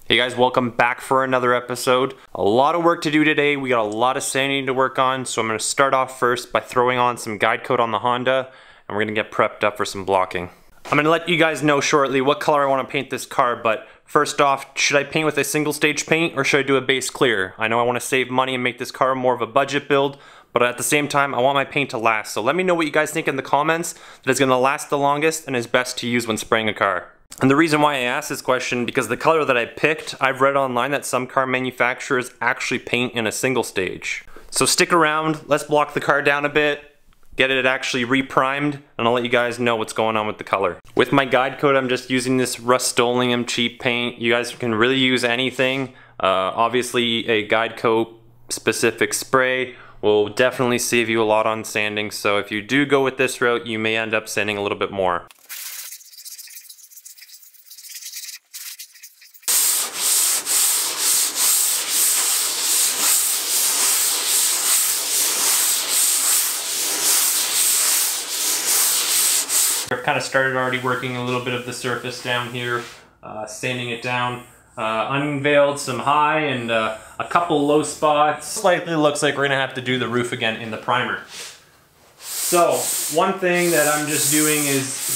Hey guys, welcome back for another episode. A lot of work to do today. We got a lot of sanding to work on, so I'm going to start off first by throwing on some guide coat on the Honda, and we're going to get prepped up for some blocking. I'm going to let you guys know shortly what color I want to paint this car, but first off, should I paint with a single stage paint or should I do a base clear? I know I want to save money and make this car more of a budget build, but at the same time, I want my paint to last. So let me know what you guys think in the comments that is going to last the longest and is best to use when spraying a car. And the reason why I asked this question, because the color that I picked, I've read online that some car manufacturers actually paint in a single stage. So stick around, let's block the car down a bit, get it actually re-primed, and I'll let you guys know what's going on with the color. With my guide coat, I'm just using this Rust-Oleum cheap paint. You guys can really use anything. Obviously a guide coat specific spray will definitely save you a lot on sanding, so if you do go with this route, you may end up sanding a little bit more. I've kind of started already working a little bit of the surface down here, sanding it down. Unveiled some high and a couple low spots. Slightly looks like we're gonna have to do the roof again in the primer. So one thing that I'm just doing is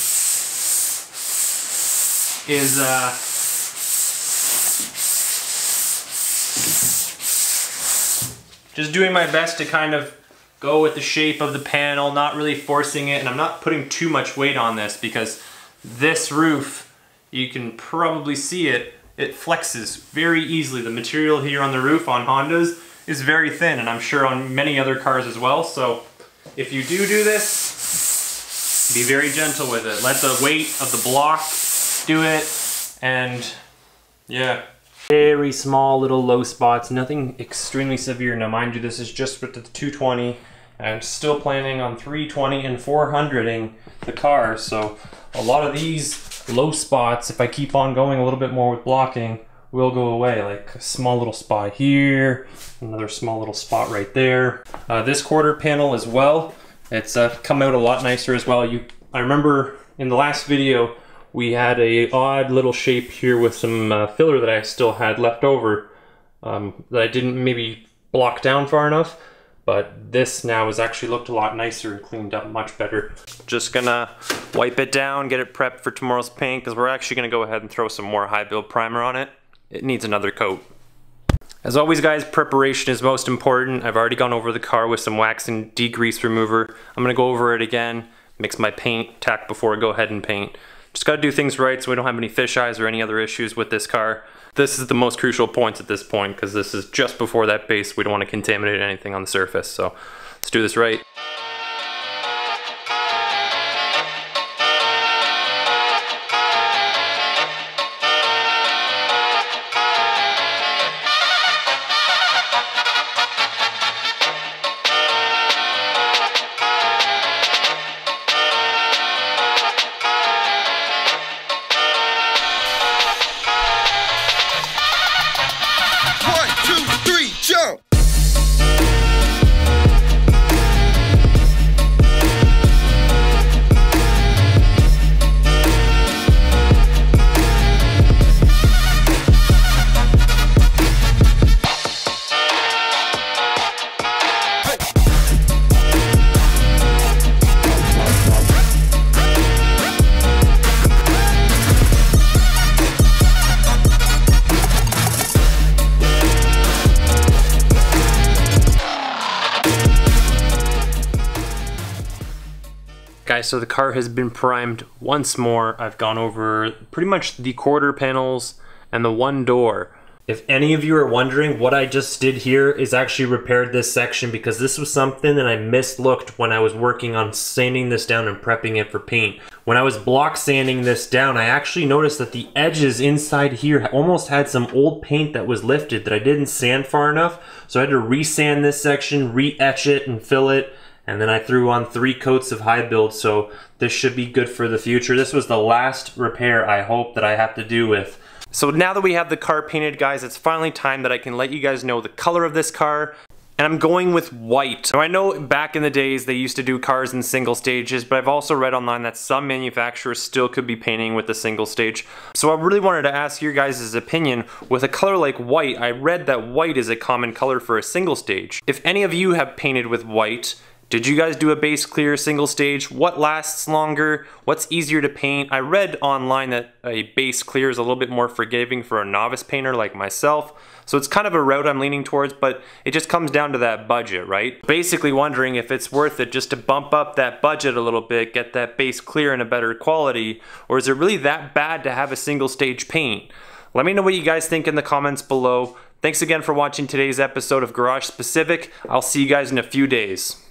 just doing my best to kind of go with the shape of the panel, not really forcing it, and I'm not putting too much weight on this because this roof, you can probably see it, it flexes very easily. The material here on the roof on Hondas is very thin, and I'm sure on many other cars as well. So if you do this, be very gentle with it. Let the weight of the block do it, and yeah. Very small little low spots, nothing extremely severe. Now mind you, this is just with the 220. I'm still planning on 320 and 400ing the car, so a lot of these low spots, if I keep on going a little bit more with blocking, will go away. Like a small little spot here, another small little spot right there. This quarter panel as well, it's come out a lot nicer as well. I remember in the last video, we had a odd little shape here with some filler that I still had left over that I didn't maybe block down far enough, but this now has actually looked a lot nicer and cleaned up much better. Just gonna wipe it down, get it prepped for tomorrow's paint, because we're actually gonna go ahead and throw some more high build primer on it. It needs another coat. As always guys, preparation is most important. I've already gone over the car with some wax and degrease remover. I'm gonna go over it again, mix my paint, tack before I go ahead and paint. Just gotta do things right so we don't have any fisheyes or any other issues with this car. This is the most crucial points at this point because this is just before that base. We don't want to contaminate anything on the surface, so let's do this right. Guys, so the car has been primed once more. I've gone over pretty much the quarter panels and the one door. If any of you are wondering, what I just did here is actually repaired this section because this was something that I mislooked when I was working on sanding this down and prepping it for paint. When I was block sanding this down, I actually noticed that the edges inside here almost had some old paint that was lifted that I didn't sand far enough. So I had to re-sand this section, re-etch it and fill it. And then I threw on 3 coats of high build, so this should be good for the future. This was the last repair I hope that I have to do with. So now that we have the car painted, guys, it's finally time that I can let you guys know the color of this car and I'm going with white. Now I know back in the days they used to do cars in single stages, but I've also read online that some manufacturers still could be painting with a single stage. So I really wanted to ask your guys' opinion. With a color like white, I read that white is a common color for a single stage. If any of you have painted with white, did you guys do a base clear single stage? What lasts longer? What's easier to paint? I read online that a base clear is a little bit more forgiving for a novice painter like myself. So it's kind of a route I'm leaning towards, but it just comes down to that budget, right? Basically wondering if it's worth it just to bump up that budget a little bit, get that base clear in a better quality, or is it really that bad to have a single stage paint? Let me know what you guys think in the comments below. Thanks again for watching today's episode of Garage SpeCivic. I'll see you guys in a few days.